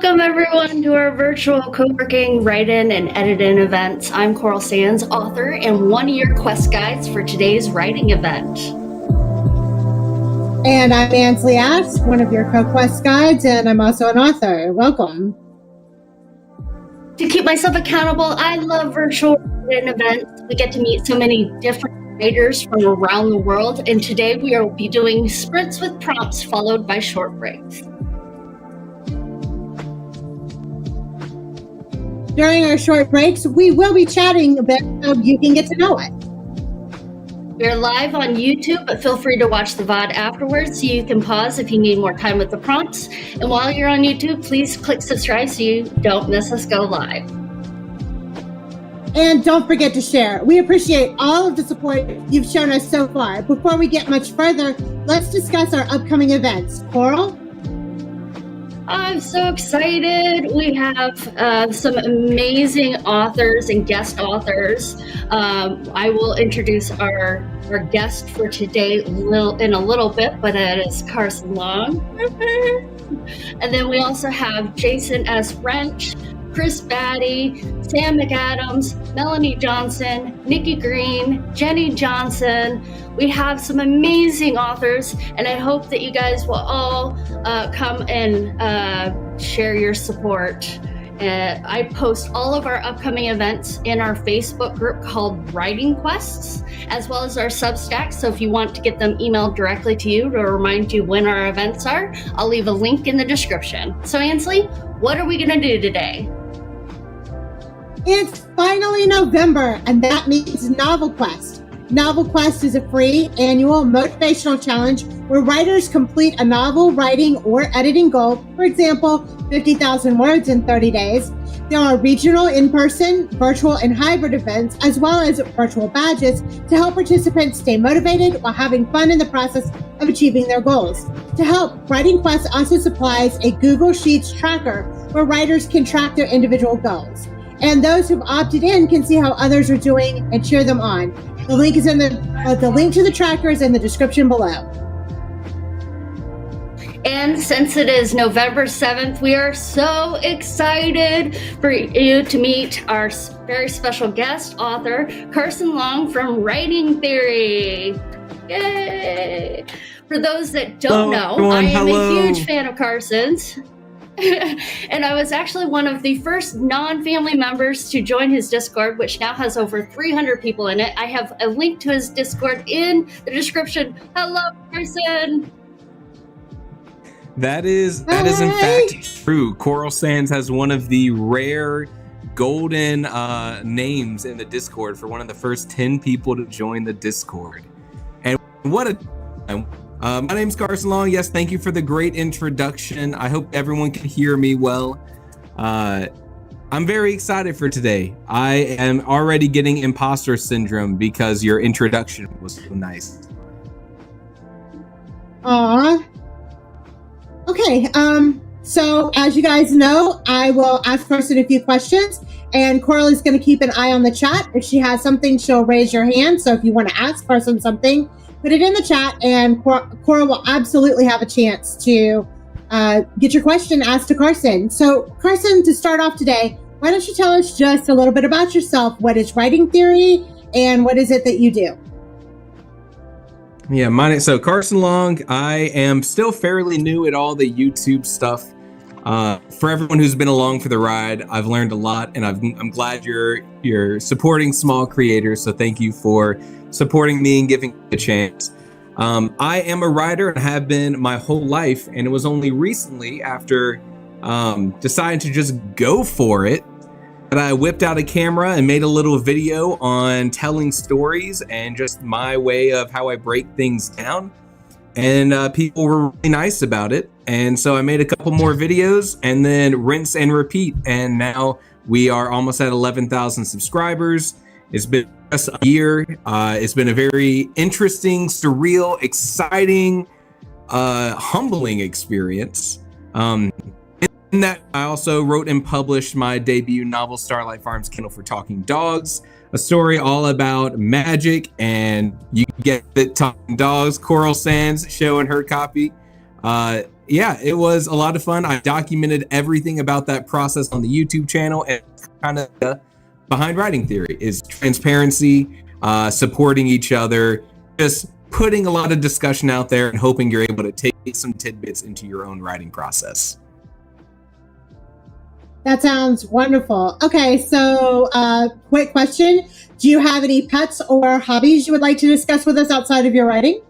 Welcome everyone to our virtual co-working write-in and edit-in event. I'm Coral Sands, author and one of your quest guides for today's writing event. And I'm Ansley Ashe, one of your co-quest guides, and I'm also an author. Welcome. To keep myself accountable, I love virtual write-in events. We get to meet so many different writers from around the world, and today we will be doing sprints with prompts followed by short breaks. During our short breaks, we will be chatting a bit so you can get to know it. We're live on YouTube, but feel free to watch the VOD afterwards so you can pause if you need more time with the prompts. And while you're on YouTube, please click subscribe so you don't miss us go live. And don't forget to share. We appreciate all of the support you've shown us so far. Before we get much further, let's discuss our upcoming events. Coral? I'm so excited. We have some amazing authors and guest authors. I will introduce our guest for today in a little bit, but it is Carson Long. And then we also have Jason S. Wrench, Chris Batty, Sam McAdams, Melanie Johnson, Nikki Green, Jenny Johnson. We have some amazing authors, and I hope that you guys will all come and share your support. I post all of our upcoming events in our Facebook group called Writing Quests, as well as our Substack. So if you want to get them emailed directly to you to remind you when our events are, I'll leave a link in the description. So Ansley, what are we going to do today? It's finally November, and that means Novel Quest. Novel Quest is a free annual motivational challenge where writers complete a novel writing or editing goal, for example, 50,000 words in 30 days. There are regional, in-person, virtual, and hybrid events, as well as virtual badges to help participants stay motivated while having fun in the process of achieving their goals. To help, Writing Quest also supplies a Google Sheets tracker where writers can track their individual goals. And those who've opted in can see how others are doing and cheer them on. The link is in the link to the tracker is in the description below. And since it is November 7th, we are so excited for you to meet our very special guest author, Carson Long from Writing Theory. Yay! For those that don't know, everyone. I am a huge fan of Carson's. And I was actually one of the first non-family members to join his Discord, which now has over 300 people in it. I have a link to his Discord in the description. Hello, Carson. That is in fact true. Coral Sands has one of the rare golden names in the Discord for one of the first 10 people to join the Discord. And what a time. My name's Carson Long. Yes, thank you for the great introduction. I hope everyone can hear me well. I'm very excited for today. I am already getting imposter syndrome because your introduction was so nice. Aw. Okay, so as you guys know, I will ask Carson a few questions, and Coral is going to keep an eye on the chat. If she has something, she'll raise your hand. So if you want to ask Carson something, put it in the chat, and Coral will absolutely have a chance to get your question asked to Carson. So, Carson, to start off today, why don't you tell us just a little bit about yourself? What is Writing Theory, and what is it that you do? Yeah, so Carson Long. I am still fairly new at all the YouTube stuff. For everyone who's been along for the ride, I've learned a lot, and I'm glad you're supporting small creators. So thank you for supporting me and giving me a chance. I am a writer and have been my whole life, and it was only recently after deciding to just go for it that I whipped out a camera and made a little video on telling stories and just my way of how I break things down. And people were really nice about it. And so I made a couple more videos and then rinse and repeat. And now we are almost at 11,000 subscribers. It's been just a year. It's been a very interesting, surreal, exciting, humbling experience. In that, I also wrote and published my debut novel, Starlight Farms Kennel for Talking Dogs, a story all about magic, and you get it, talking dogs. Coral Sands showing her copy. Yeah, it was a lot of fun. I documented everything about that process on the YouTube channel, and kind of behind writing theory is transparency, supporting each other, just putting a lot of discussion out there and hoping you're able to take some tidbits into your own writing process. That sounds wonderful. Okay, so quick question. Do you have any pets or hobbies you would like to discuss with us outside of your writing?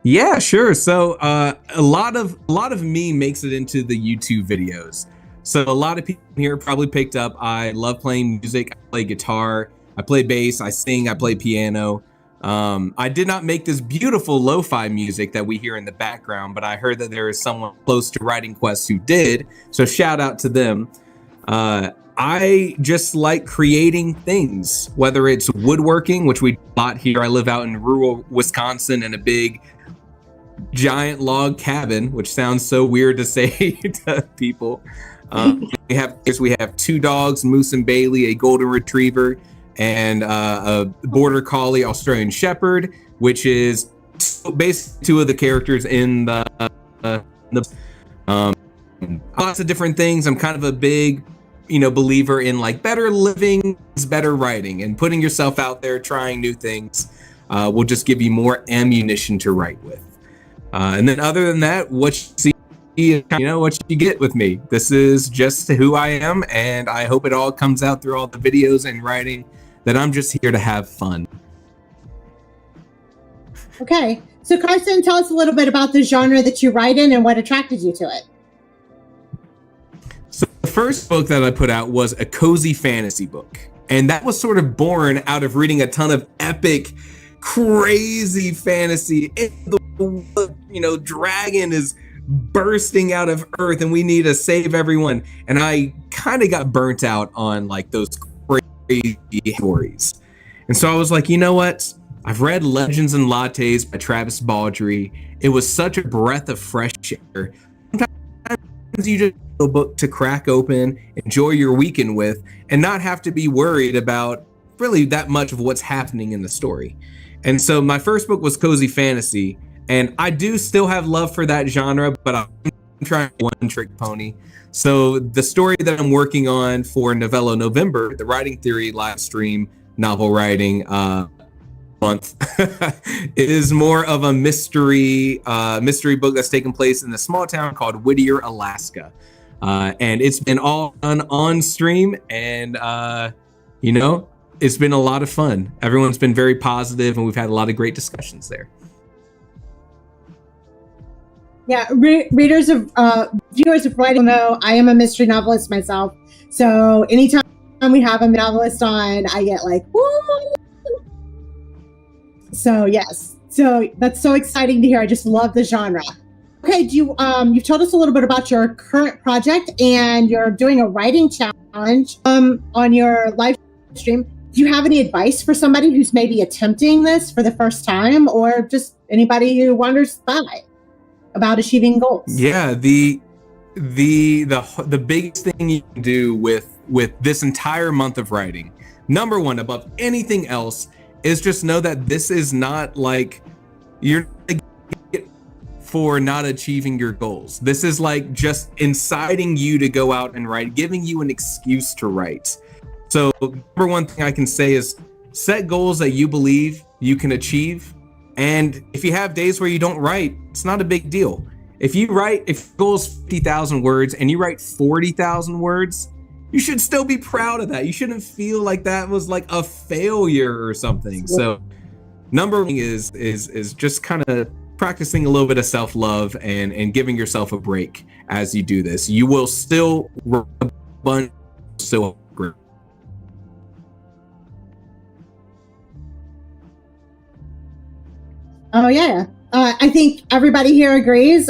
Yeah, sure. So a lot of me makes it into the YouTube videos. So a lot of people here probably picked up. I love playing music. I play guitar. I play bass. I sing. I play piano. I did not make this beautiful lo-fi music that we hear in the background, but I heard that there is someone close to Writing Quest who did. So shout out to them. I just like creating things, whether it's woodworking, which we do a lot here. I live out in rural Wisconsin in a big giant log cabin, which sounds so weird to say to people. We have 2 dogs, Moose and Bailey, a golden retriever, and a border collie Australian shepherd, which is basically 2 of the characters in the lots of different things. I'm kind of a big believer in like better living is better writing, and putting yourself out there, trying new things will just give you more ammunition to write with. And then other than that, what you see, what you get with me. This is just who I am, and I hope it all comes out through all the videos and writing that I'm just here to have fun. Okay, so Carson, tell us a little bit about the genre that you write in and what attracted you to it. So the first book that I put out was a cozy fantasy book, and that was sort of born out of reading a ton of epic, crazy fantasy. The dragon is bursting out of earth and we need to save everyone. And I kind of got burnt out on like those crazy stories. And so I was like, you know what? I've read Legends and Lattes by Travis Baldree. It was such a breath of fresh air. Sometimes you just need a book to crack open, enjoy your weekend with, and not have to be worried about really that much of what's happening in the story. And so my first book was cozy fantasy. And I do still have love for that genre, but I'm trying one trick pony. So the story that I'm working on for Novello November, the writing theory live stream novel writing month, is more of a mystery book that's taking place in a small town called Whittier, Alaska. And it's been all on stream, and it's been a lot of fun. Everyone's been very positive, and we've had a lot of great discussions there. Yeah, viewers of writing know I am a mystery novelist myself. So anytime we have a novelist on, I get like, woo! So yes, so that's so exciting to hear. I just love the genre. Okay, you've told us a little bit about your current project, and you're doing a writing challenge on your live stream. Do you have any advice for somebody who's maybe attempting this for the first time, or just anybody who wanders by about achieving goals? Yeah, the biggest thing you can do with this entire month of writing, number one, above anything else, is just know that this is not like you're for not achieving your goals. This is like just inciting you to go out and write, giving you an excuse to write. So number one thing I can say is set goals that you believe you can achieve. And if you have days where you don't write, it's not a big deal. If your goal is 50,000 words and you write 40,000 words, you should still be proud of that. You shouldn't feel like that was like a failure or something. So number one is just kind of practicing a little bit of self-love and giving yourself a break as you do this. You will still run so great. Oh yeah. I think everybody here agrees.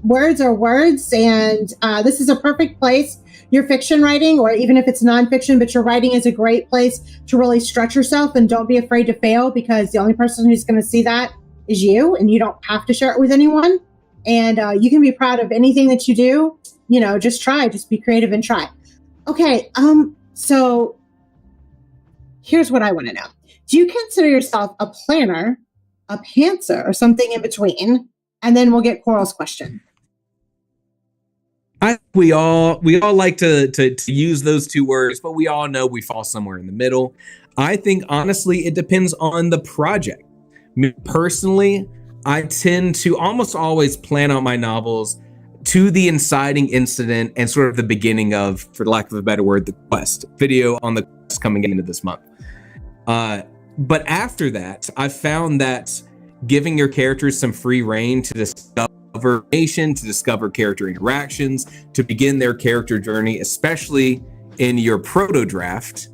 Words are words, and this is a perfect place. Your fiction writing, or even if it's nonfiction, but your writing is a great place to really stretch yourself, and don't be afraid to fail, because the only person who's going to see that is you, and you don't have to share it with anyone. And you can be proud of anything that you do. Just try, just be creative and try. Okay. So here's what I want to know. Do you consider yourself a planner, a pantser, or something in between? and then we'll get Coral's question. We all like to use those two words, but we all know we fall somewhere in the middle. I think honestly, it depends on the project. Me personally, I tend to almost always plan out my novels to the inciting incident and sort of the beginning of, for lack of a better word, the quest. Video on the quest coming into this month. But after that, I found that giving your characters some free reign to discover information, to discover character interactions, to begin their character journey, especially in your proto draft,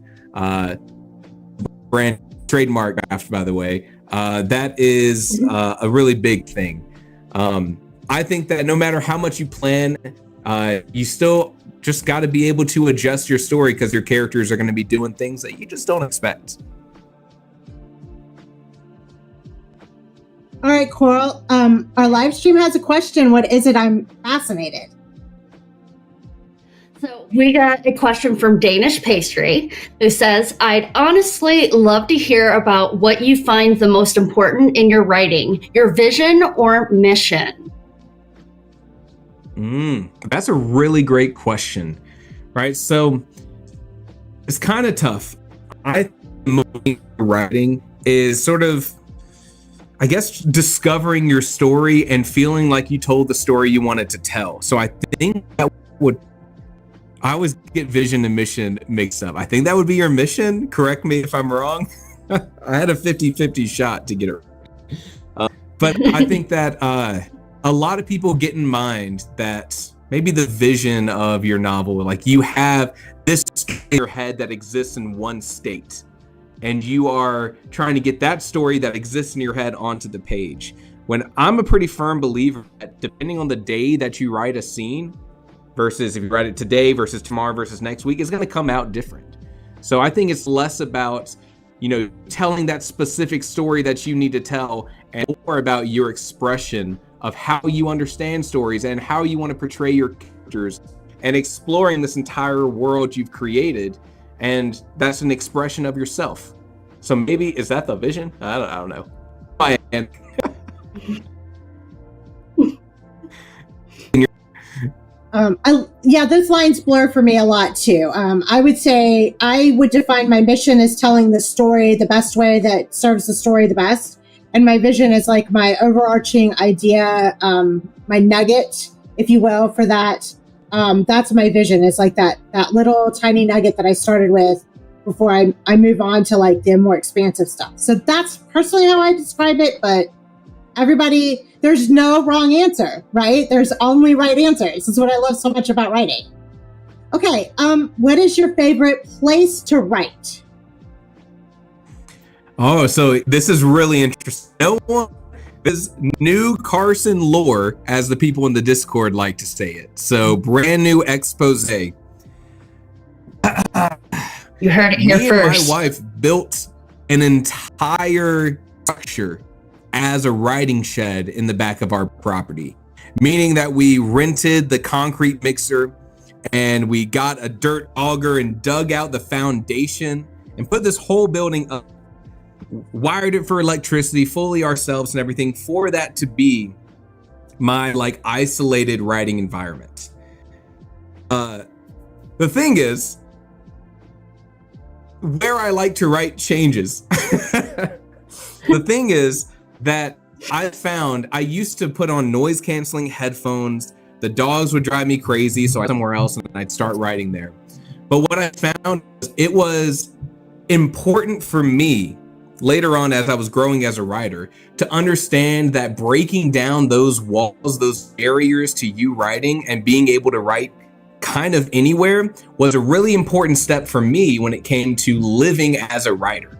brand trademark draft, by the way, that is a really big thing. I think that no matter how much you plan, you still just got to be able to adjust your story because your characters are going to be doing things that you just don't expect. All right, Coral. Our live stream has a question. What is it? I'm fascinated. So we got a question from Danish Pastry who says, I'd honestly love to hear about what you find the most important in your writing, your vision or mission. That's a really great question, right? So it's kind of tough. I think writing is sort of, I guess, discovering your story and feeling like you told the story you wanted to tell. So I think that I always get vision and mission mixed up. I think that would be your mission. Correct me if I'm wrong. I had a 50-50 shot to get it right. But I think that a lot of people get in mind that maybe the vision of your novel, like you have this in your head that exists in one state, and you are trying to get that story that exists in your head onto the page. When I'm a pretty firm believer that depending on the day that you write a scene, versus if you write it today versus tomorrow versus next week, it's going to come out different. So I think it's less about, telling that specific story that you need to tell and more about your expression of how you understand stories and how you want to portray your characters and exploring this entire world you've created. And that's an expression of yourself. So maybe, is that the vision? I don't know. Those lines blur for me a lot too. I would say I would define my mission as telling the story the best way that serves the story the best. And my vision is like my overarching idea, my nugget, if you will, for that. That's my vision. It's like that little tiny nugget that I started with before I move on to like the more expansive stuff. So that's personally how I describe it, but everybody, there's no wrong answer, right? There's only right answers. This is what I love so much about writing. Okay, what is your favorite place to write? Oh, so this is really interesting. No one is new Carson lore, as the people in the Discord like to say it. So brand new expose. You heard it here first. My wife built an entire structure as a writing shed in the back of our property, meaning that we rented the concrete mixer and we got a dirt auger and dug out the foundation and put this whole building up, wired it for electricity fully ourselves and everything for that to be my like isolated writing environment. The thing is, where I like to write changes. The thing is that I found I used to put on noise canceling headphones. The dogs would drive me crazy, so I'd somewhere else and I'd start writing there. But what I found, it was important for me later on as I was growing as a writer to understand that breaking down those walls, those barriers to you writing and being able to write kind of anywhere was a really important step for me when it came to living as a writer.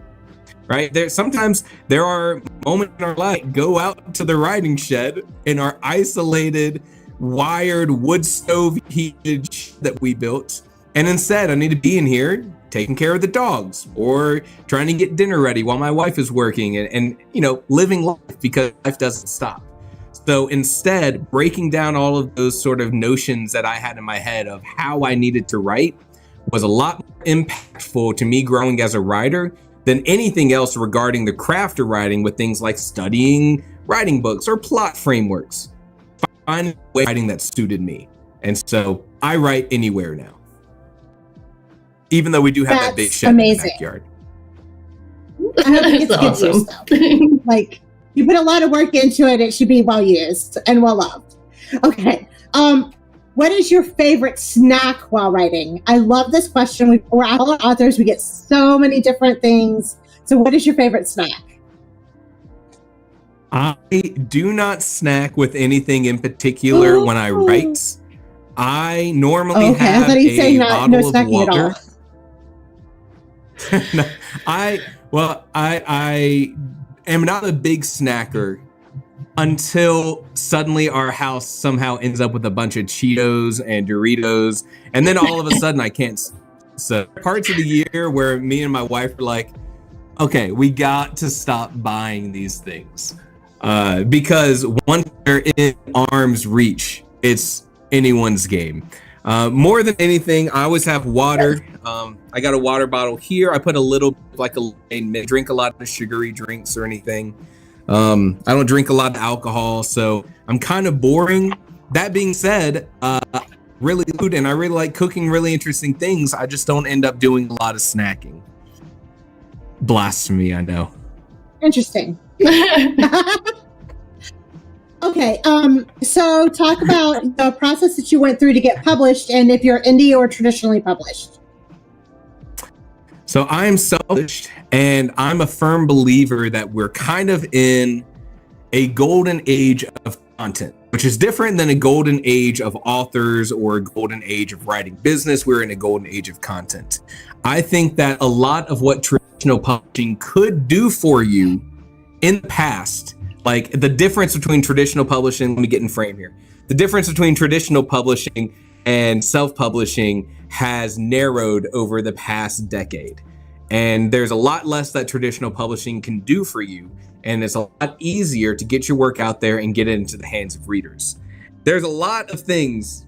Right? Sometimes there are moments in our life, go out to the writing shed in our isolated, wired wood stove heated that we built. And instead I need to be in here taking care of the dogs or trying to get dinner ready while my wife is working and living life because life doesn't stop. So instead, breaking down all of those sort of notions that I had in my head of how I needed to write was a lot more impactful to me growing as a writer than anything else regarding the craft of writing, with things like studying writing books or plot frameworks. Find a way of writing that suited me. And so I write anywhere now. Even though we do have that big shed in the backyard. I hope it gets good use, though. Like, you put a lot of work into it. It should be well used and well loved. Okay. What is your favorite snack while writing? I love this question. We're all authors. We get so many different things. So what is your favorite snack? I do not snack with anything in particular when I write. I normally have a bottle of water. No, I am not a big snacker until suddenly our house somehow ends up with a bunch of Cheetos and Doritos, and then all of a sudden I can't. So parts of the year where me and my wife are like, okay, we got to stop buying these things because once they're in arm's reach, it's anyone's game. More than anything, I always have water. I got a water bottle here. I put a little, drink a lot of sugary drinks or anything. I don't drink a lot of alcohol, so I'm kind of boring. That being said, really good, and I really like cooking really interesting things. I just don't end up doing a lot of snacking. Blasphemy, I know. Interesting. Okay, so talk about the process that you went through to get published and if you're indie or traditionally published. So I'm self-published, and I'm a firm believer that we're kind of in a golden age of content, which is different than a golden age of authors or a golden age of writing business. We're in a golden age of content. I think that a lot of what traditional publishing could do for you in the past, like the difference between traditional publishing, let me get in frame here. The difference between traditional publishing and self-publishing has narrowed over the past decade. And there's a lot less that traditional publishing can do for you. And it's a lot easier to get your work out there and get it into the hands of readers. There's a lot of things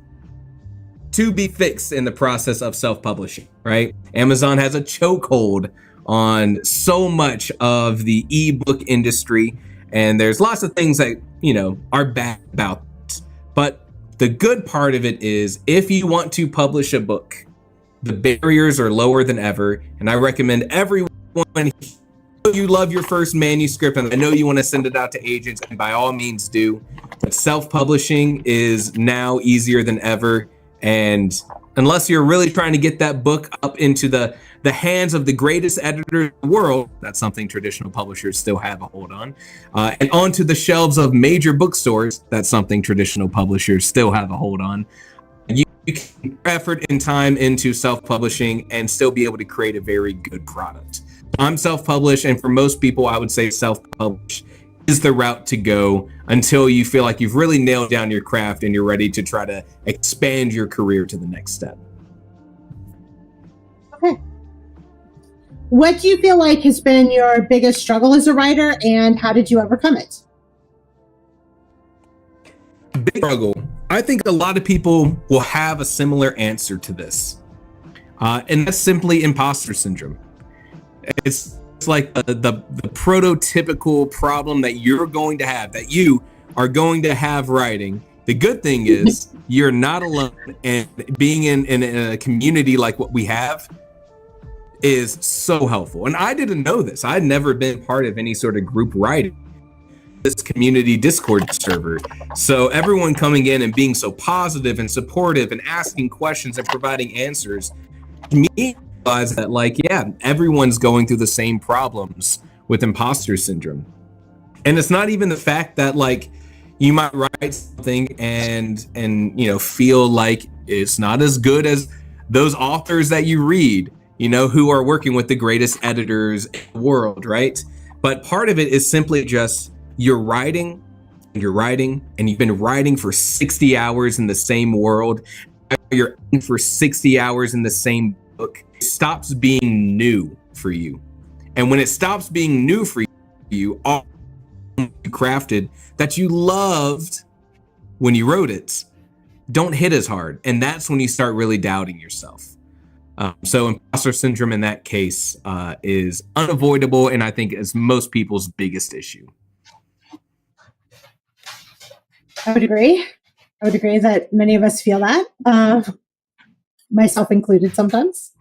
to be fixed in the process of self-publishing, right? Amazon has a chokehold on so much of the ebook industry. And there's lots of things that, are bad about it. But the good part of it is if you want to publish a book, the barriers are lower than ever. And I recommend everyone, you love your first manuscript and I know you want to send it out to agents, and by all means do. But self-publishing is now easier than ever. And unless you're really trying to get that book up into the hands of the greatest editor in the world, that's something traditional publishers still have a hold on, and onto the shelves of major bookstores, that's something traditional publishers still have a hold on. You can put effort and time into self-publishing and still be able to create a very good product. I'm self-published, and for most people, I would say self-published is the route to go until you feel like you've really nailed down your craft and you're ready to try to expand your career to the next step. Okay. What do you feel like has been your biggest struggle as a writer, and how did you overcome it? Big struggle. I think a lot of people will have a similar answer to this. And that's simply imposter syndrome. It's like the prototypical problem that you're going to have, that you are going to have writing. The good thing is you're not alone, and being in a community like what we have is so helpful. And I didn't know this. I'd never been part of any sort of group writing, this community Discord server. So everyone coming in and being so positive and supportive and asking questions and providing answers, to me, realize that everyone's going through the same problems with imposter syndrome. And it's not even the fact that you might write something and feel like it's not as good as those authors that you read, who are working with the greatest editors in the world, right? But part of it is simply just you're writing, and you've been writing for 60 hours in the same world. You're in for 60 hours in the same book. It stops being new for you. And when it stops being new for you, all you crafted that you loved when you wrote it don't hit as hard. And that's when you start really doubting yourself. So imposter syndrome in that case is unavoidable, and I think is most people's biggest issue. I would agree. I would agree that many of us feel that, myself included sometimes.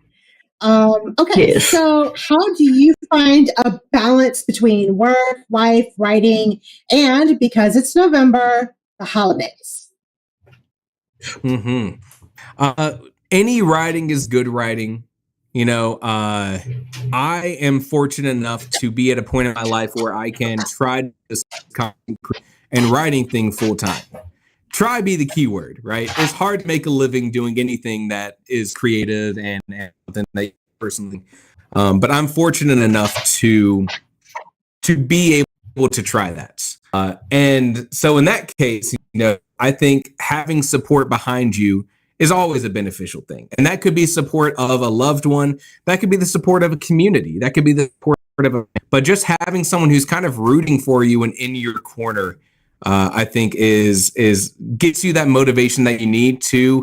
Okay, Yes. so how do you find a balance between work, life, writing, and because it's November, the holidays? Hmm. Any writing is good writing. I am fortunate enough to be at a point in my life where I can try this and writing thing full time. Try be the key word, right? It's hard to make a living doing anything that is creative and something that personally. But I'm fortunate enough to be able to try that. And so in that case, I think having support behind you is always a beneficial thing. And that could be support of a loved one. That could be the support of a community. That could be the support but just having someone who's kind of rooting for you and in your corner, I think is gets you that motivation that you need to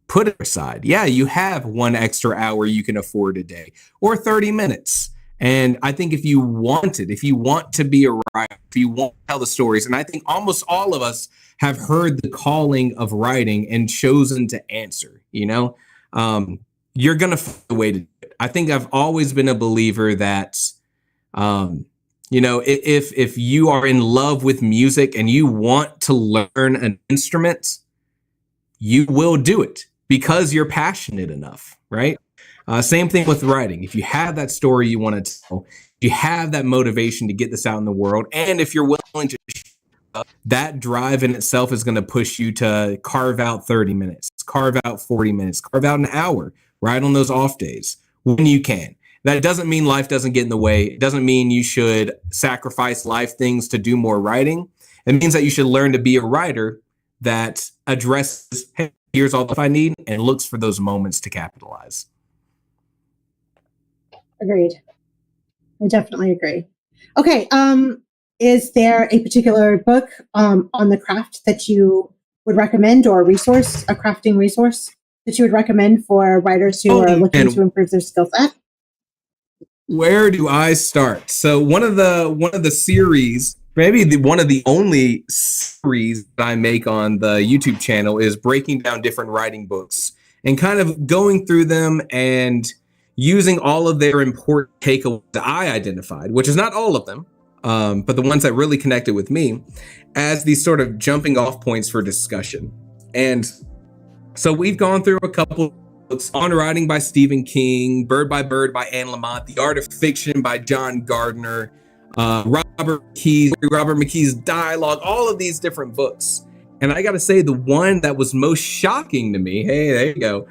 put it aside. Yeah, you have 1 extra hour you can afford a day or 30 minutes. And I think if you want to be a writer, if you want to tell the stories, and I think almost all of us have heard the calling of writing and chosen to answer, you're going to find a way to do it. I think I've always been a believer that, if you are in love with music and you want to learn an instrument, you will do it because you're passionate enough, right? Same thing with writing. If you have that story you want to tell, if you have that motivation to get this out in the world, and if you're willing to, that drive in itself is going to push you to carve out 30 minutes, carve out 40 minutes, carve out an hour, right on those off days when you can. That doesn't mean life doesn't get in the way. It doesn't mean you should sacrifice life things to do more writing. It means that you should learn to be a writer that addresses, hey, here's all the stuff I need, and looks for those moments to capitalize. Agreed. I definitely agree. Okay. Is there a particular book on the craft that you would recommend, or a crafting resource that you would recommend for writers who are looking to improve their skill set? Where do I start? So one of the series, maybe one of the only series that I make on the YouTube channel, is breaking down different writing books and kind of going through them and using all of their important takeaways that I identified, which is not all of them, but the ones that really connected with me, as these sort of jumping off points for discussion. And so we've gone through a couple books: On Writing by Stephen King, Bird by Bird by Anne Lamott, The Art of Fiction by John Gardner, Robert McKee's Dialogue, all of these different books. And I got to say, the one that was most shocking to me, hey, there you go.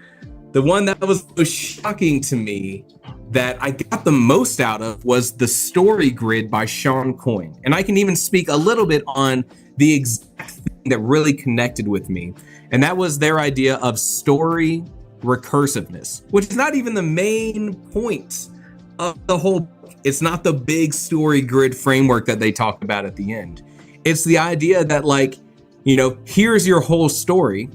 The one that was most shocking to me that I got the most out of was The Story Grid by Sean Coyne. And I can even speak a little bit on the exact thing that really connected with me. And that was their idea of story recursiveness, which is not even the main point of the whole book. It's not the big story grid framework that they talk about at the end. It's the idea that, here's your whole story.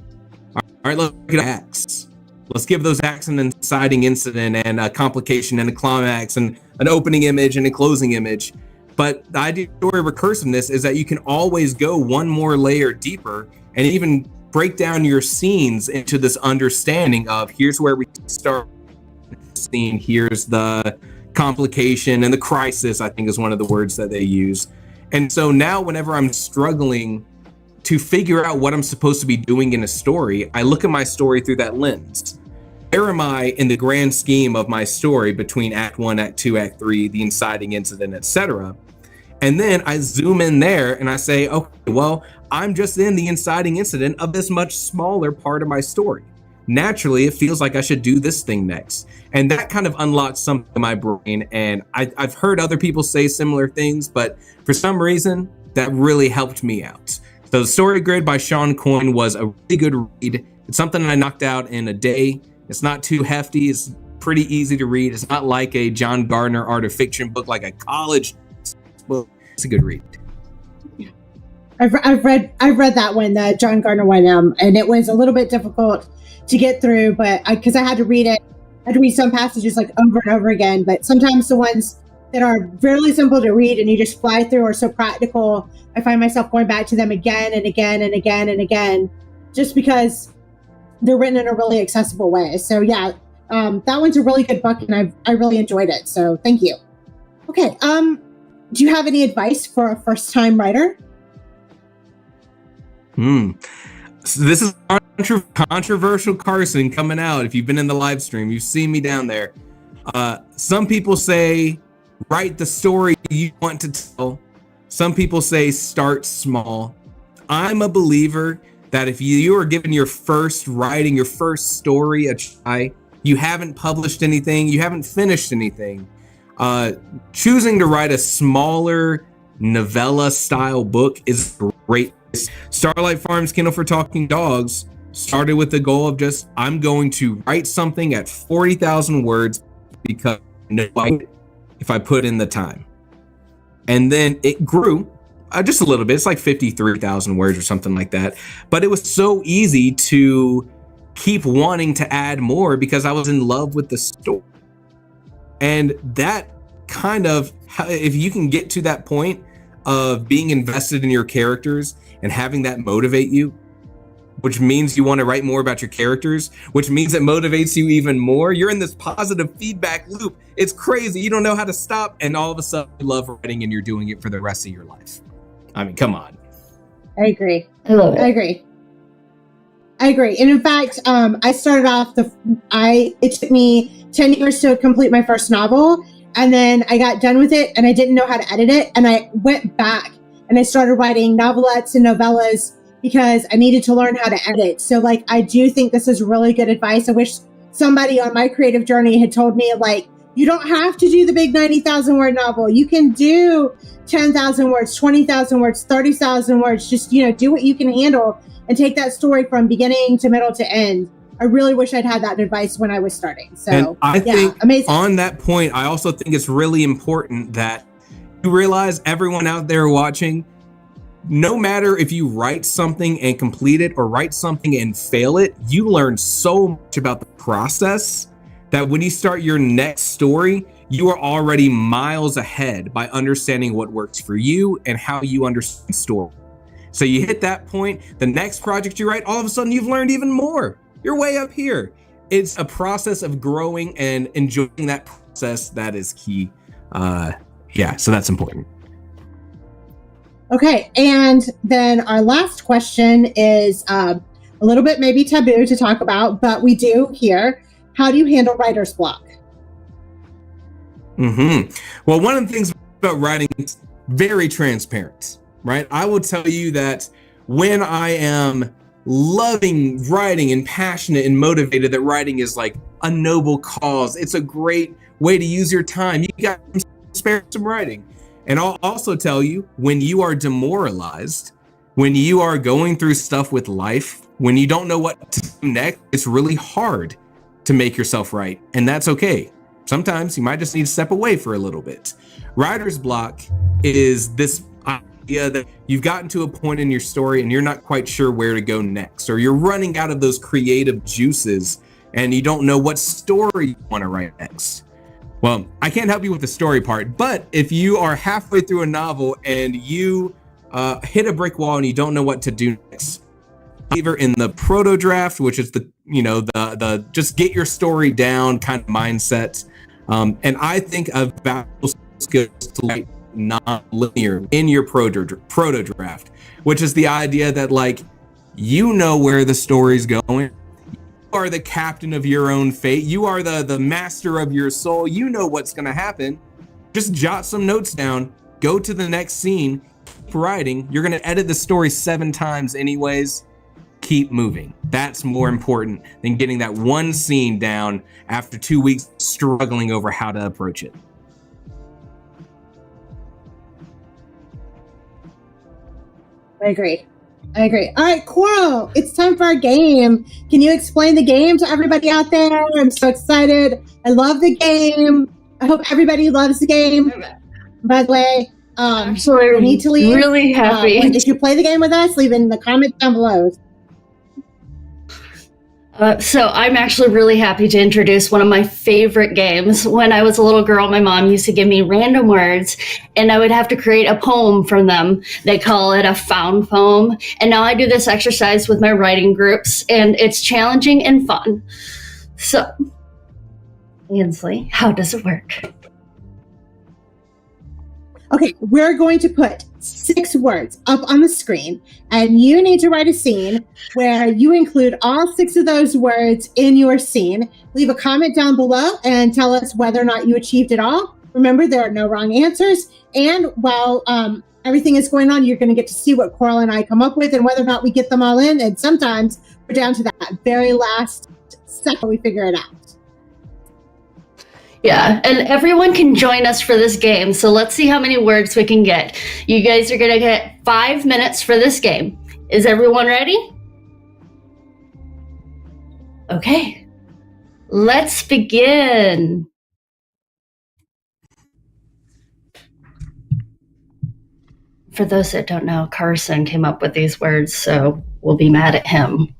All right, let's look at acts. Let's give those acts an inciting incident and a complication and a climax and an opening image and a closing image. But the idea of story recursiveness is that you can always go one more layer deeper and even break down your scenes into this understanding of, here's where we start scene, here's the complication and the crisis, I think is one of the words that they use. And so now whenever I'm struggling to figure out what I'm supposed to be doing in a story, I look at my story through that lens. Where am I in the grand scheme of my story between Act 1, Act 2, Act 3, the inciting incident, etc.? And then I zoom in there and I say, okay, well, I'm just in the inciting incident of this much smaller part of my story. Naturally, it feels like I should do this thing next. And that kind of unlocks something in my brain. And I've heard other people say similar things, but for some reason, that really helped me out. So The Story Grid by Sean Coyne was a really good read. It's something I knocked out in a day. It's not too hefty. It's pretty easy to read. It's not like a John Gardner Art of Fiction book, like a college book. It's a good read. I've read that one, the John Gardner one, and it was a little bit difficult to get through, but because I had to read it, I had to read some passages like over and over again. But sometimes the ones that are really simple to read and you just fly through, are so practical. I find myself going back to them again and again and again and again, just because they're written in a really accessible way. So yeah, that one's a really good book, and I really enjoyed it. So thank you. Okay, do you have any advice for a first-time writer? So this is controversial Carson coming out. If you've been in the live stream, you've seen me down there. Some people say write the story you want to tell. Some people say start small. I'm a believer that if you are given your first writing, your first story a try, you haven't published anything, you haven't finished anything, choosing to write a smaller novella style book is great. Starlight Farms Kennel for Talking Dogs started with the goal of just, I'm going to write something at 40,000 words because I know if I put in the time. And then it grew just a little bit. It's like 53,000 words or something like that. But it was so easy to keep wanting to add more because I was in love with the story. And that kind of, if you can get to that point of being invested in your characters and having that motivate you, which means you want to write more about your characters, which means it motivates you even more. You're in this positive feedback loop. It's crazy. You don't know how to stop. And all of a sudden you love writing and you're doing it for the rest of your life. I mean, come on. I agree. I love it. I agree. And in fact, I started off it took me 10 years to complete my first novel. And then I got done with it and I didn't know how to edit it. And I went back and I started writing novelettes and novellas because I needed to learn how to edit. So like, I do think this is really good advice. I wish somebody on my creative journey had told me, like, you don't have to do the big 90,000 word novel. You can do 10,000 words, 20,000 words, 30,000 words. Just, do what you can handle and take that story from beginning to middle to end. I really wish I'd had that advice when I was starting. So and I think amazing. On that point, I also think it's really important that you realize, everyone out there watching, no matter if you write something and complete it or write something and fail it, you learn so much about the process that when you start your next story, you are already miles ahead by understanding what works for you and how you understand story. So you hit that point, the next project you write, all of a sudden you've learned even more. You're way up here. It's a process of growing and enjoying that process that is key. So that's important. Okay, and then our last question is a little bit maybe taboo to talk about, but we do here. How do you handle writer's block? Well, one of the things about writing is very transparent, right? I will tell you that when I am loving writing and passionate and motivated, that writing is like a noble cause. It's a great way to use your time. You got to spare some writing. And I'll also tell you, when you are demoralized, when you are going through stuff with life, when you don't know what to do next, it's really hard to make yourself write. And that's okay. Sometimes you might just need to step away for a little bit. Writer's block is this idea that you've gotten to a point in your story and you're not quite sure where to go next, or you're running out of those creative juices and you don't know what story you want to write next. Well, I can't help you with the story part, but if you are halfway through a novel and you hit a brick wall and you don't know what to do next, either in the proto draft, which is the just get your story down kind of mindset. And I think a valuable skill is to write non-linear in your proto draft, which is the idea that, like, you know where the story's going. You are the captain of your own fate. You are the master of your soul. You know what's going to happen. Just jot some notes down, go to the next scene, keep writing. You're going to edit the story 7 times anyways. Keep moving. That's more important than getting that one scene down after 2 weeks struggling over how to approach it. I agree. All right, Coral, it's time for our game. Can you explain the game to everybody out there? I'm so excited. I love the game. I hope everybody loves the game. By the way, Actually, you need to leave. Really happy. If you play the game with us, leave in the comments down below. So I'm actually really happy to introduce one of my favorite games. When I was a little girl, my mom used to give me random words, and I would have to create a poem from them. They call it a found poem. And now I do this exercise with my writing groups, and it's challenging and fun. So, Ansley, how does it work? Okay, we're going to put 6 words up on the screen, and you need to write a scene where you include all 6 of those words in your scene. Leave a comment down below and tell us whether or not you achieved it all. Remember, there are no wrong answers. And while everything is going on, you're going to get to see what Coral and I come up with and whether or not we get them all in. And sometimes we're down to that very last second we figure it out. Yeah, and everyone can join us for this game. So let's see how many words we can get. You guys are going to get 5 minutes for this game. Is everyone ready? Okay, let's begin. For those that don't know, Carson came up with these words, so we'll be mad at him.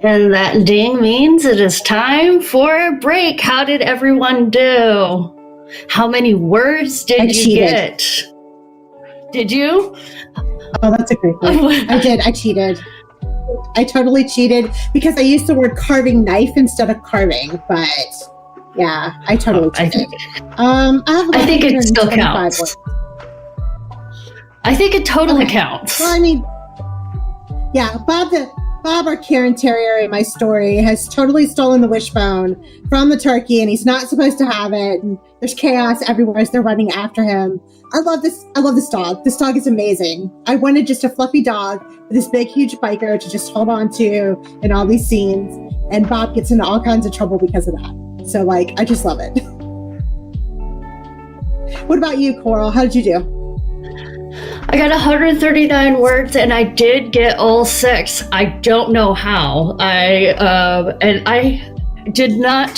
And that ding means it is time for a break. How did everyone do? How many words did you get? Did you? Oh, that's a great point. I did. I cheated. I totally cheated because I used the word carving knife instead of carving. But yeah, I totally cheated. I think it still counts. Words. I think it totally counts. Well, I mean, yeah, Bob, our Karen Terrier in my story, has totally stolen the wishbone from the turkey, and he's not supposed to have it. And there's chaos everywhere as they're running after him. I love this dog. This dog is amazing. I wanted just a fluffy dog with this big, huge biker to just hold on to in all these scenes. And Bob gets into all kinds of trouble because of that. So, I just love it. What about you, Coral? How did you do? I got 139 words, and I did get all 6. I don't know how. I did not.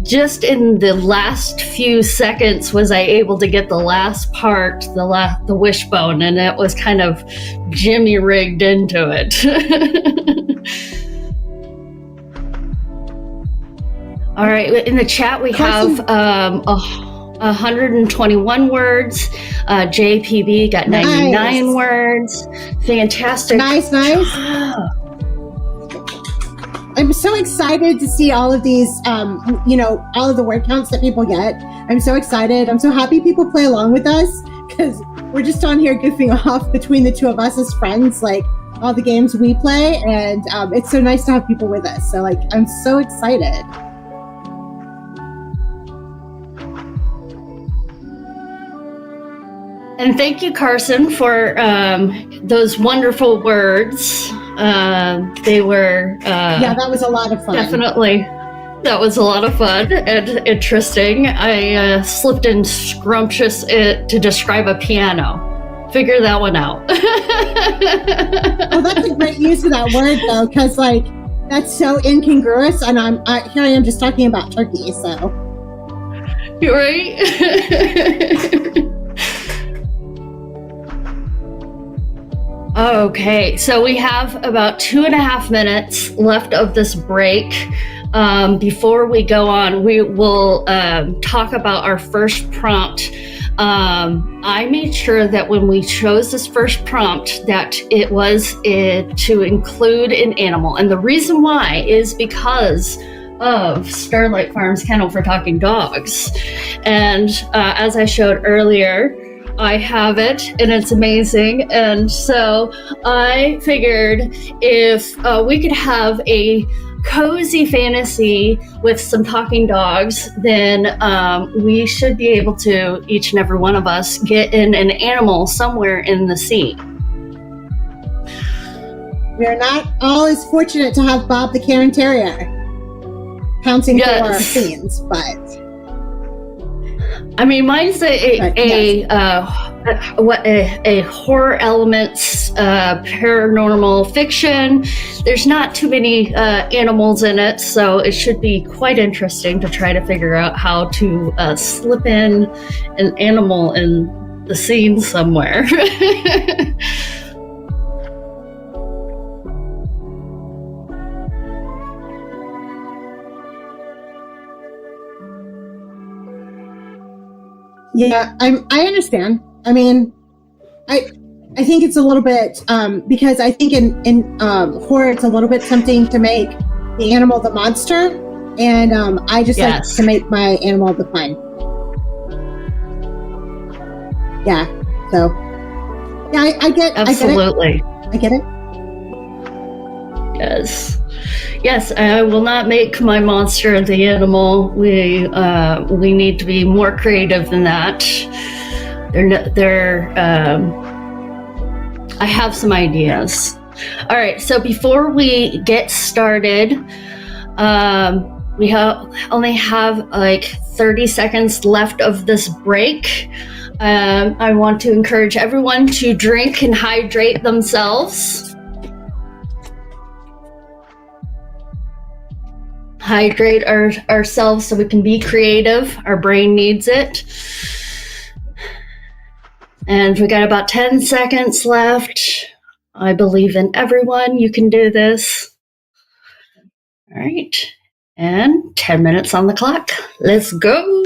Just in the last few seconds was I able to get the last part, the wishbone, and it was kind of Jimmy rigged into it. All right, in the chat we have 121 words. JPB got 99 words. Fantastic. Nice. I'm so excited to see all of these, all of the word counts that people get. I'm so excited. I'm so happy people play along with us because we're just on here goofing off between the two of us as friends, all the games we play. And it's so nice to have people with us. So, I'm so excited. And thank you, Carson, for those wonderful words. They were... that was a lot of fun. Definitely. That was a lot of fun and interesting. I slipped in scrumptious to describe a piano. Figure that one out. Well, that's a great use of that word, though, because, that's so incongruous, and here I am just talking about turkey, so... You're right? Okay, so we have about 2.5 minutes left of this break. Before we go on, we will talk about our first prompt. I made sure that when we chose this first prompt that it was to include an animal. And the reason why is because of Starlight Farms Kennel for Talking Dogs. And as I showed earlier, I have it, and it's amazing. And so I figured if we could have a cozy fantasy with some talking dogs, then we should be able to, each and every one of us, get in an animal somewhere in the scene. We are not all as fortunate to have Bob the Karen Terrier pouncing for our scenes, but... I mean, mine's a horror elements, paranormal fiction. There's not too many animals in it, so it should be quite interesting to try to figure out how to slip in an animal in the scene somewhere. Yeah, I understand. I mean, I think it's a little bit because I think in horror it's a little bit tempting to make the animal the monster, and I just like to make my animal the fun. Yeah. So yeah, I get absolutely. I get it. Yes, I will not make my monster the animal. We need to be more creative than that. I have some ideas. All right, so before we get started, we only have like 30 seconds left of this break. I want to encourage everyone to drink and hydrate themselves. Hydrate ourselves so we can be creative. Our brain needs it. And we got about 10 seconds left. I believe in everyone. You can do this. All right. And 10 minutes on the clock. Let's go.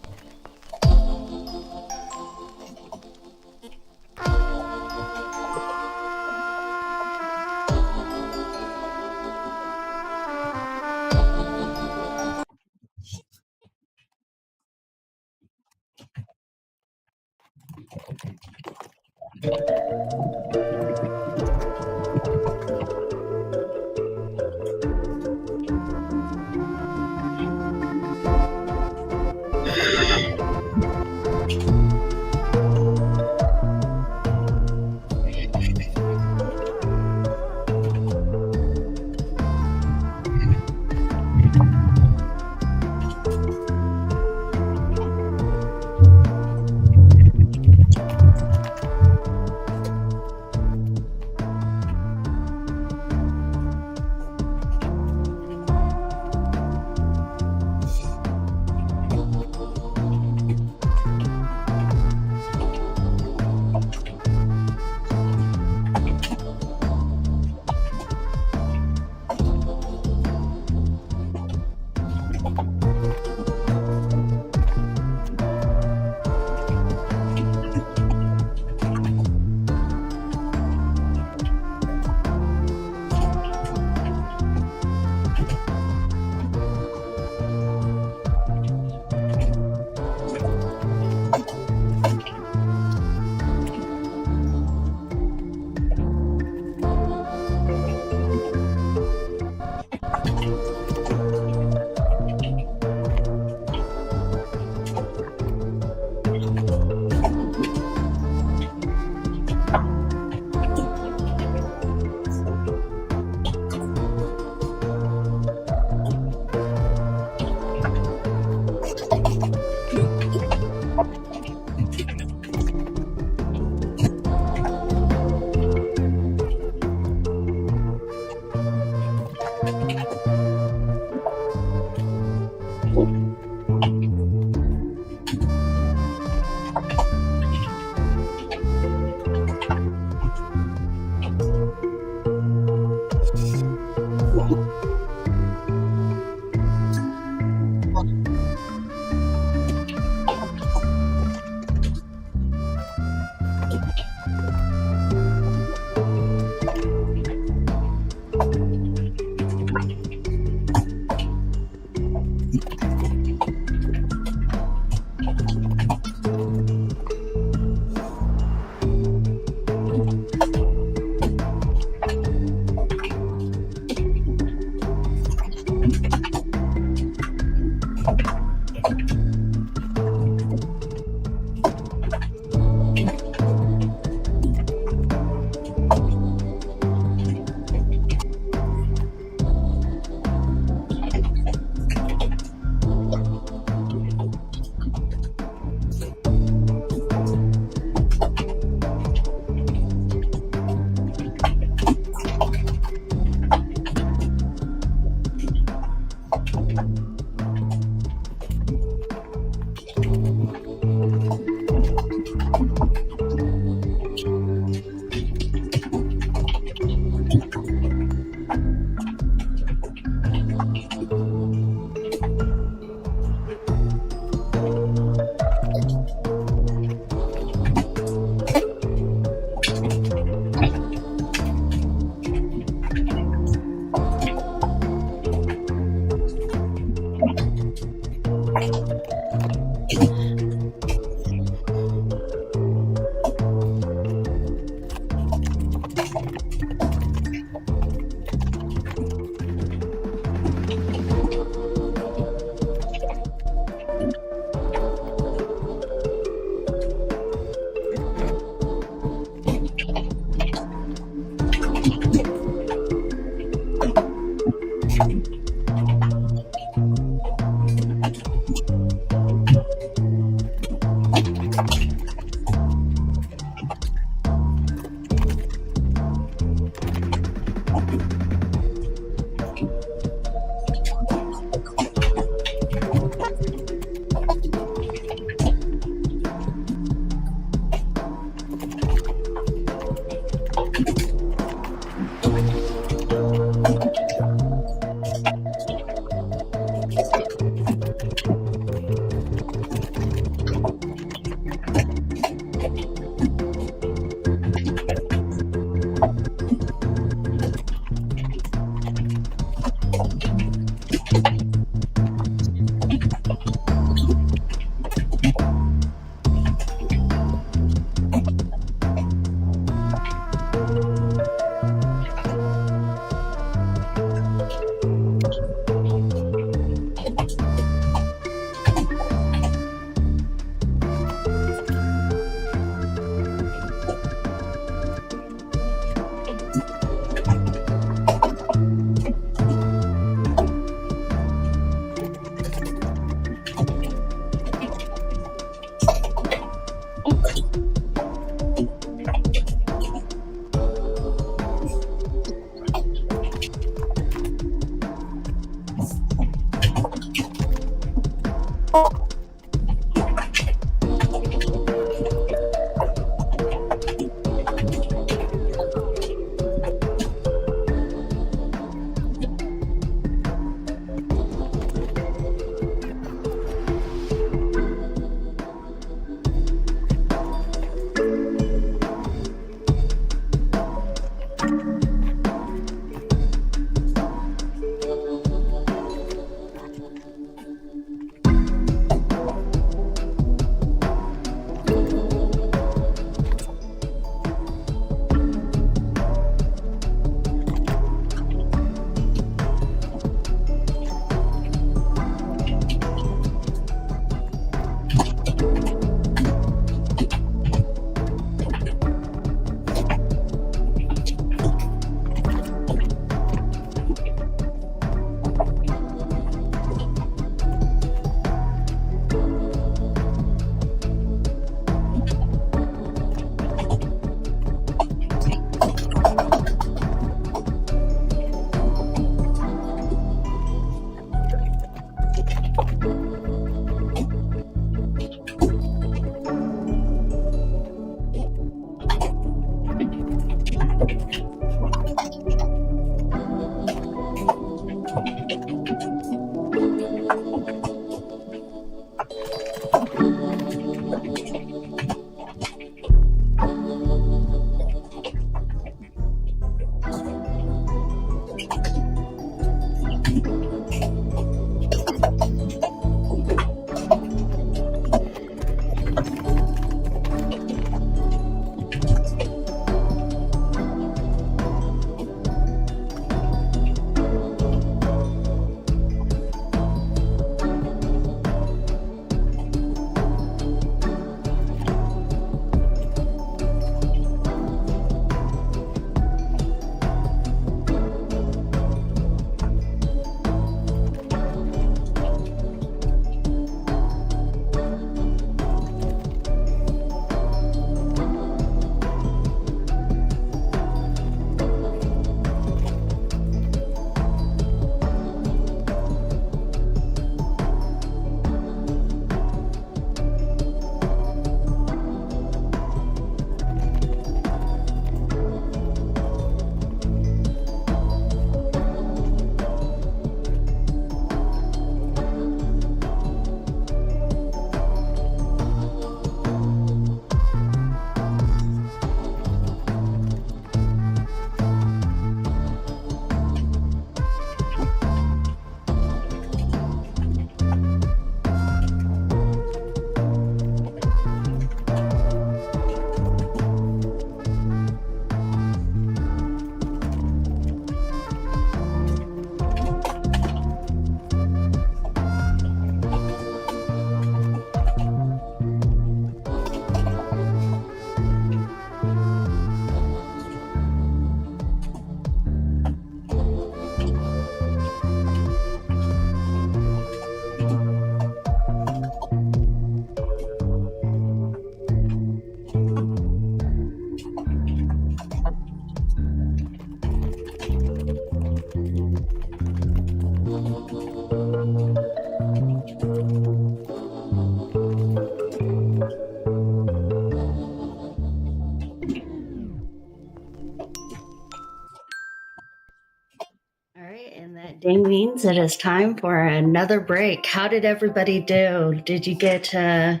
Ding means it is time for another break. How did everybody do? Did you get, how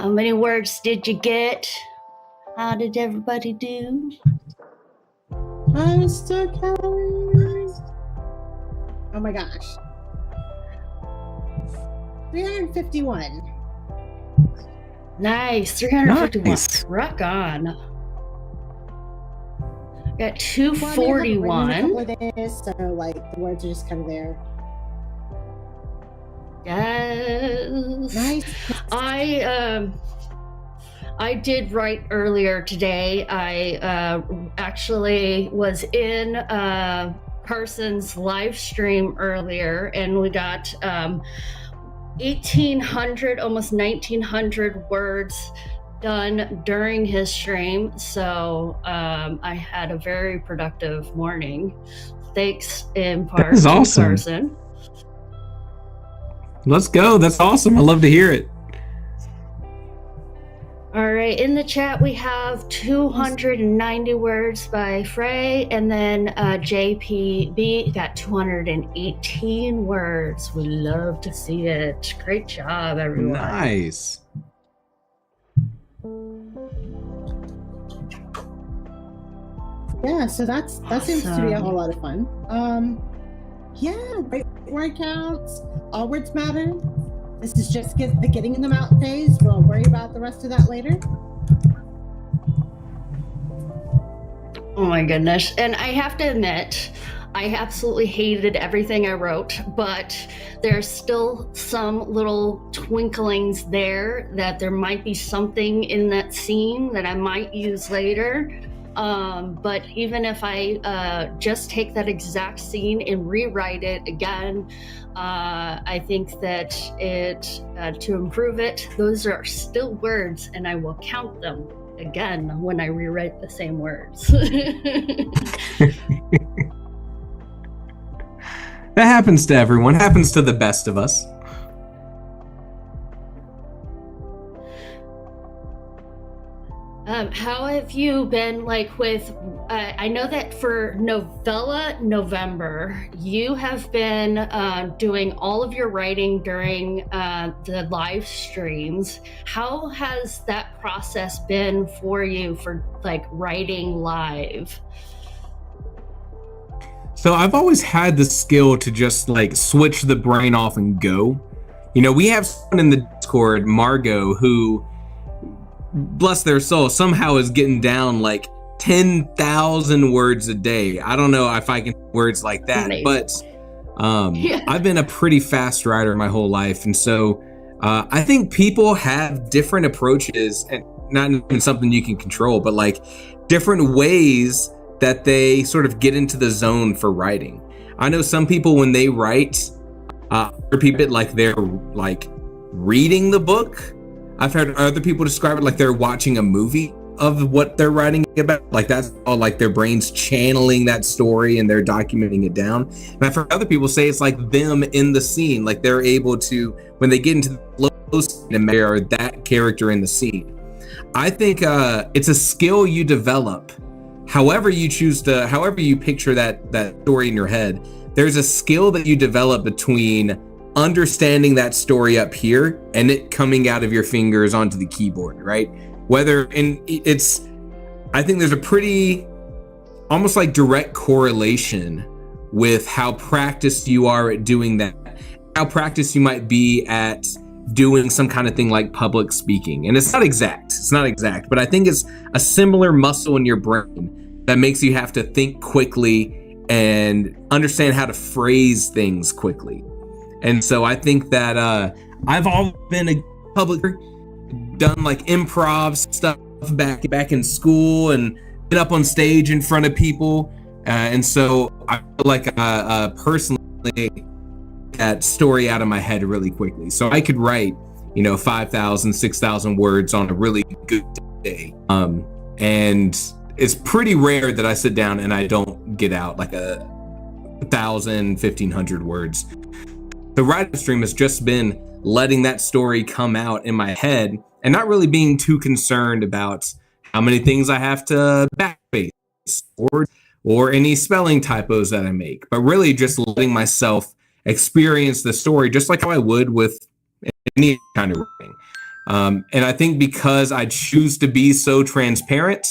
many words did you get? How did everybody do? I'm still counting. Oh my gosh. 351. Nice, 351. Nice. Rock on. Got 241. Well, so like the words are just kind of there. Yes. Nice. I did write earlier today. I actually was in Carson's live stream earlier, and we got 1,800, almost 1,900 words done during his stream. So I had a very productive morning. Thanks in part to awesome. Carson. Let's go. That's awesome. I love to hear it. All right, in the chat we have 290 words by Frey, and then JPB got 218 words. We love to see it. Great job, everyone. Nice. Yeah, so that seems to be a whole lot of fun. Yeah, right word counts. All words matter. This is just the getting them out phase. We'll worry about the rest of that later. Oh my goodness. And I have to admit, I absolutely hated everything I wrote, but there's still some little twinklings there that there might be something in that scene that I might use later. But even if I just take that exact scene and rewrite it again, I think that to improve it, those are still words, and I will count them again when I rewrite the same words. That happens to everyone. Happens to the best of us. How have you been like with? I know that for Novella November, you have been doing all of your writing during the live streams. How has that process been for you for like writing live? So I've always had the skill to just like switch the brain off and go. You know, we have someone in the Discord, Margot, who, bless their soul, somehow is getting down like 10,000 words a day. I don't know if I can words like that, Amazing. but I've been a pretty fast writer my whole life. And so I think people have different approaches, and not even something you can control, but like different ways that they sort of get into the zone for writing. I know some people, when they write, repeat it like they're like reading the book. I've heard other people describe it like they're watching a movie of what they're writing about. Like that's all like their brain's channeling that story and they're documenting it down. And I've heard other people say it's like them in the scene, like they're able to, when they get into the flow scene, they are that character in the scene. I think it's a skill you develop. However you picture that story in your head, there's a skill that you develop between understanding that story up here and it coming out of your fingers onto the keyboard, right? I think there's a pretty almost like direct correlation with how practiced you are at doing that, how practiced you might be at doing some kind of thing like public speaking. And it's not exact, but I think it's a similar muscle in your brain that makes you have to think quickly and understand how to phrase things quickly. And so I think that I've always been a public, done like improv stuff back in school and been up on stage in front of people. And so I feel like personally that story out of my head really quickly. So I could write, 5,000, 6,000 words on a really good day. And it's pretty rare that I sit down and I don't get out like 1,000, 1,500 words. The writing stream has just been letting that story come out in my head and not really being too concerned about how many things I have to backspace or any spelling typos that I make, but really just letting myself experience the story just like how I would with any kind of writing. And I think because I choose to be so transparent,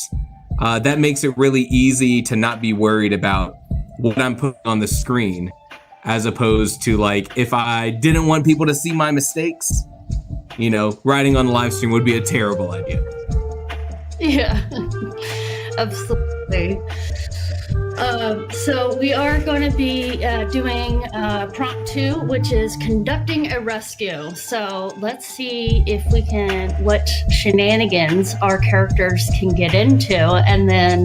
that makes it really easy to not be worried about what I'm putting on the screen, as opposed to like, if I didn't want people to see my mistakes, writing on the live stream would be a terrible idea. Yeah, absolutely. So we are going to be doing prompt 2, which is conducting a rescue. So let's see if we what shenanigans our characters can get into, and then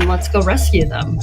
let's go rescue them.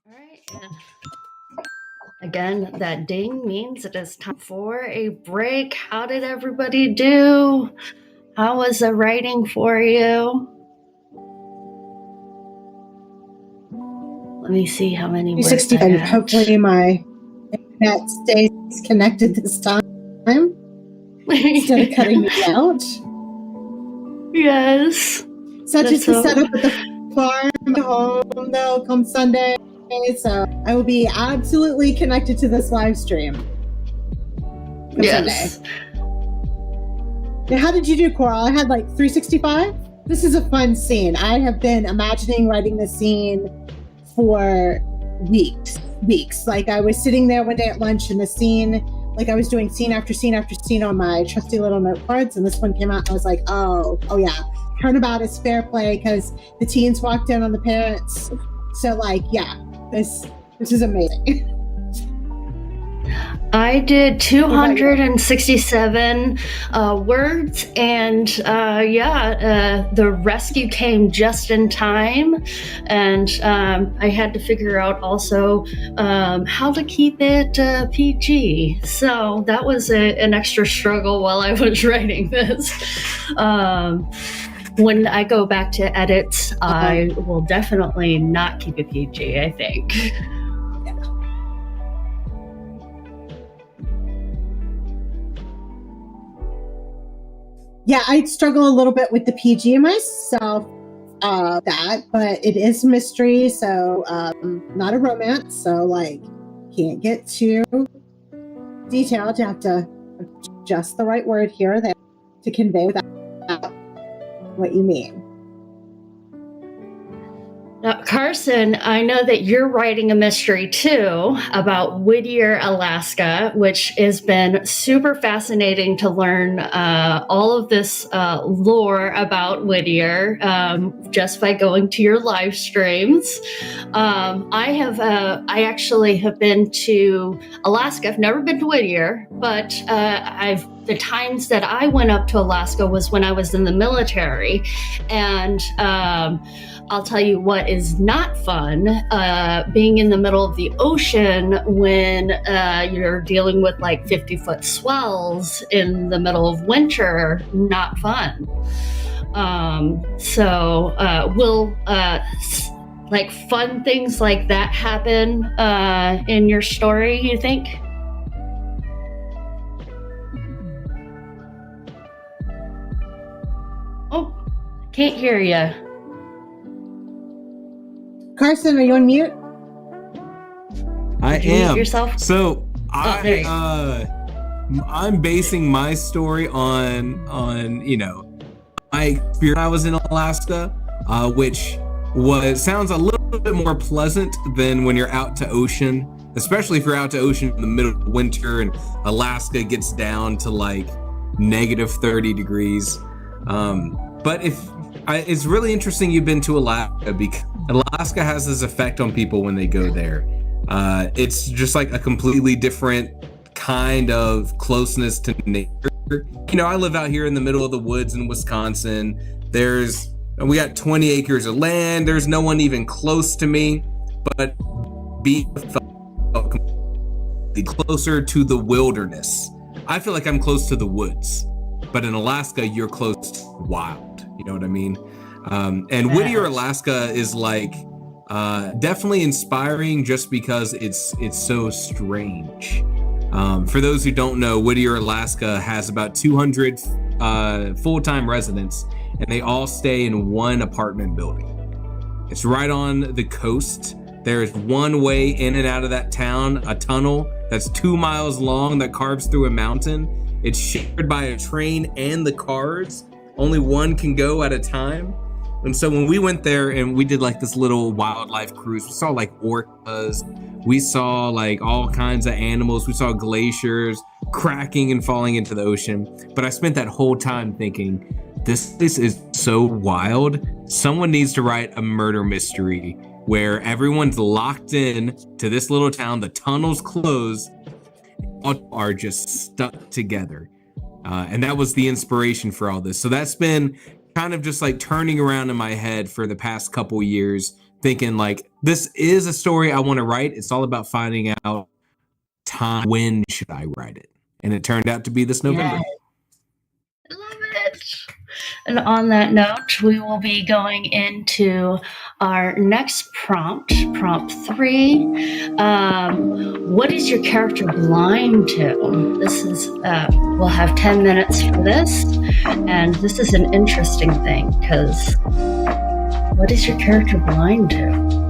All right. And again, that ding means it is time for a break. How did everybody do? How was the writing for you? Let me see how many words I 365. got. Hopefully my internet stays connected this time instead of cutting me out. Yes. Such is the setup at the farm home though come Sunday. So I will be absolutely connected to this live stream. Yes. Sunday. Now, how did you do, Coral? I had like 365. This is a fun scene. I have been imagining writing this scene for weeks. Like I was sitting there one day at lunch and the scene, like I was doing scene after scene after scene on my trusty little note cards, and this one came out and I was like, oh yeah. Turnabout is fair play because the teens walked in on the parents. So like, yeah, this is amazing. I did 267 words, and the rescue came just in time, and I had to figure out also how to keep it PG. So that was an extra struggle while I was writing this. When I go back to edits, I will definitely not keep it PG, I think. Yeah, I struggle a little bit with the PG myself, but it is mystery, so not a romance, so like can't get too detailed. You have to adjust the right word here or there to convey that what you mean. Now, Carson, I know that you're writing a mystery too about Whittier, Alaska, which has been super fascinating to learn all of this lore about Whittier just by going to your live streams. I actually have been to Alaska. I've never been to Whittier, but the times that I went up to Alaska was when I was in the military, and I'll tell you what is not fun, being in the middle of the ocean when you're dealing with like 50-foot swells in the middle of winter, not fun. Will like fun things like that happen in your story, you think? Oh, can't hear you. Carson, are you on mute? I Did you am. mute yourself? So I'm basing my story on my experience when I was in Alaska, which sounds a little bit more pleasant than when you're out to ocean, especially if you're out to ocean in the middle of winter and Alaska gets down to like negative 30 degrees. But it's really interesting you've been to Alaska, because Alaska has this effect on people when they go there. It's just like a completely different kind of closeness to nature. I live out here in the middle of the woods in Wisconsin. We got 20 acres of land. There's no one even close to me, but being closer to the wilderness. I feel like I'm close to the woods, but in Alaska, you're close to wild. You know what I mean? And Whittier, Alaska is like definitely inspiring just because it's so strange. For those who don't know, Whittier, Alaska has about 200 full-time residents, and they all stay in one apartment building. It's right on the coast. There is one way in and out of that town, a tunnel that's 2 miles long that carves through a mountain. It's shared by a train and the cars. Only one can go at a time. And so when we went there and we did like this little wildlife cruise, we saw like orcas, we saw like all kinds of animals, we saw glaciers cracking and falling into the ocean. But I spent that whole time thinking, this is so wild. Someone needs to write a murder mystery where everyone's locked in to this little town, the tunnel's closed, all are just stuck together. And that was the inspiration for all this. So that's been kind of just like turning around in my head for the past couple years, thinking like, this is a story I want to write. It's all about finding out time, when should I write it? And it turned out to be this November. Yes. I love it. And on that note, we will be going into our next prompt, prompt 3. What is your character blind to? This is, we'll have 10 minutes for this. And this is an interesting thing because what is your character blind to?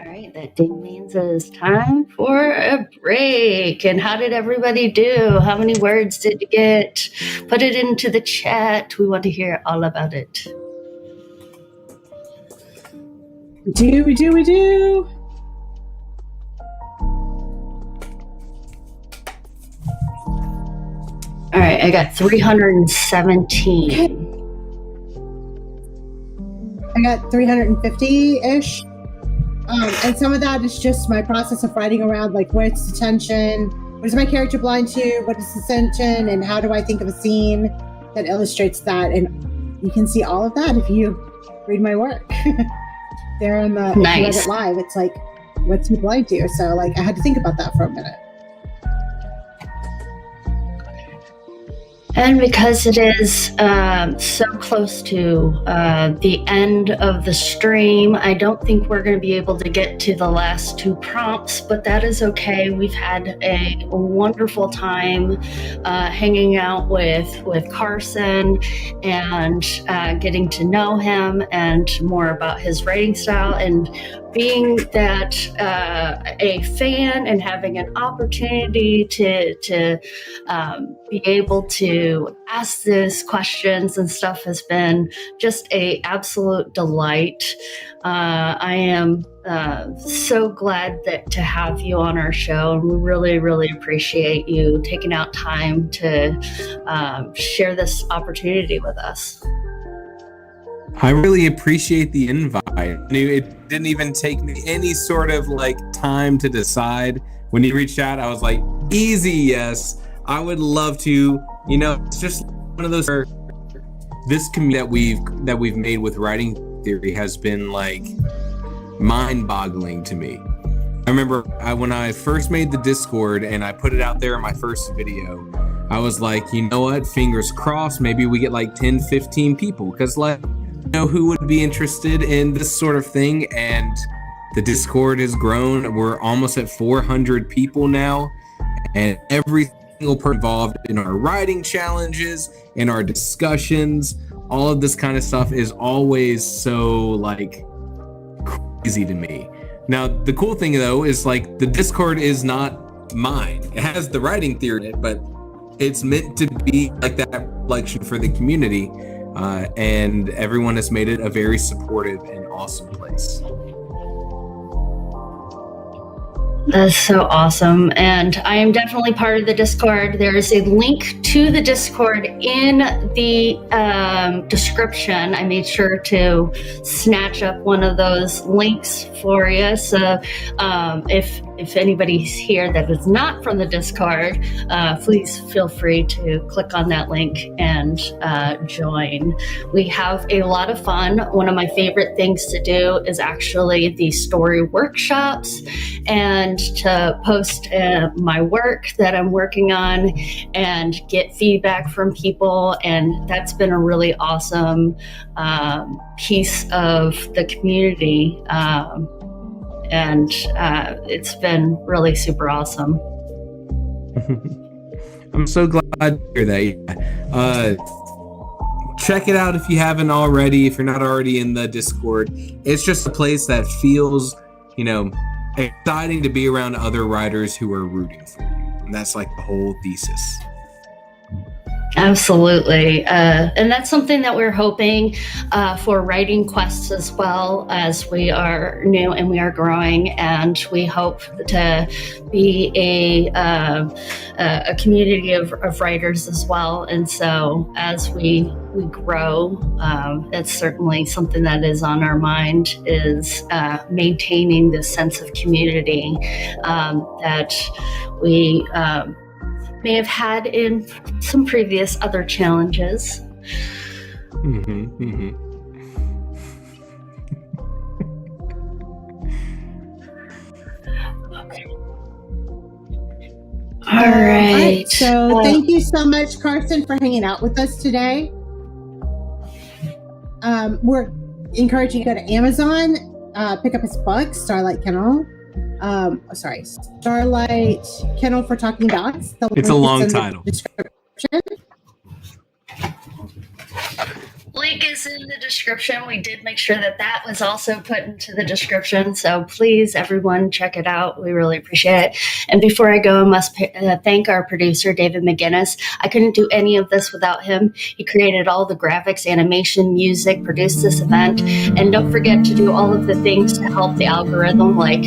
right, that ding means it's time for a break. And how did everybody do? How many words did you get? Put it into the chat. We want to hear all about it. We do. All right, I got 317. Okay. I got 350-ish. And some of that is just my process of writing around, like, where's the tension? What is my character blind to? What is the tension? And how do I think of a scene that illustrates that? And you can see all of that if you read my work. There on the Nice. if you read it live, it's like, what's he blind to? So, like, I had to think about that for a minute. And because it is so clse to the end of the stream, I don't think we're going to be able to get to the last two prompts, but that is okay. We've had a wonderful time hanging out with Carson and getting to know him and more about his writing style, and being that a fan and having an opportunity to be able to ask these questions and stuff has been just a absolute delight. I am so glad to have you on our show, and we really, really appreciate you taking out time to share this opportunity with us. I really appreciate the invite. It didn't even take me any sort of like time to decide. When you reached out, I was like, easy, yes. I would love to. You know, it's just one of those. This community that we've made with writing theory has been like mind-boggling to me. I remember when I first made the Discord and I put it out there in my first video, I was like, you know what? Fingers crossed. Maybe we get like 10, 15 people, because like, you know, who would be interested in this sort of thing? And the Discord has grown. We're almost at 400 people now, and every single person involved in our writing challenges, in our discussions, all of this kind of stuff is always so like crazy to me. Now, the cool thing though is like the Discord is not mine. It has the writing theory in it, but it's meant to be like that reflection for the community. And everyone has made it a very supportive and awesome place. That's so awesome. And I am definitely part of the Discord. There is a link to the Discord in the description. I made sure to snatch up one of those links for you. So if anybody's here that is not from the Discord, please feel free to click on that link and join. We have a lot of fun. One of my favorite things to do is actually the story workshops, and to post my work that I'm working on and get feedback from people. And that's been a really awesome piece of the community. And it's been really super awesome. I'm so glad to hear that. Check it out if you haven't already, if you're not already in the Discord. It's just a place that feels, you know, exciting to be around other writers who are rooting for you. And that's like the whole thesis. Absolutely. And that's something that we're hoping for Writing Quests as well, as we are new and we are growing, and we hope to be a community of writers as well. And so as we grow, it's certainly something that is on our mind, is maintaining this sense of community that we may have had in some previous other challenges. Okay. All right. So thank you so much, Carson, for hanging out with us today. We're encouraging you to go to Amazon, pick up his book, Starlight Kennel. Starlight Kennel for Talking Dogs. It's a long title. Link is in the description. We did make sure that that was also put into the description. So please, everyone, check it out. We really appreciate it. And before I go, I must thank our producer, David McGinnis. I couldn't do any of this without him. He created all the graphics, animation, music, produced this event. And don't forget to do all of the things to help the algorithm, like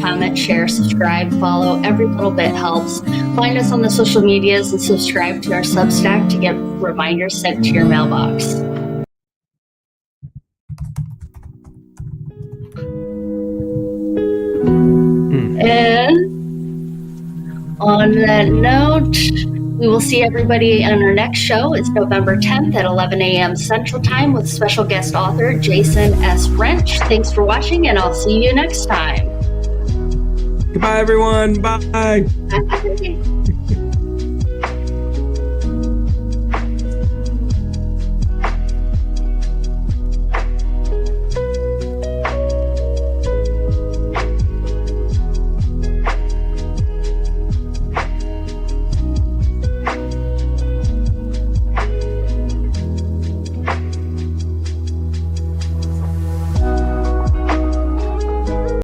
comment, share, subscribe, follow. Every little bit helps. Find us on the social medias and subscribe to our Substack to get reminders sent to your mailbox. And on that note, we will see everybody on our next show. It's November 10th at 11 a.m. Central Time with special guest author Jason S. Wrench. Thanks for watching, and I'll see you next time. Goodbye, everyone. Bye. Bye.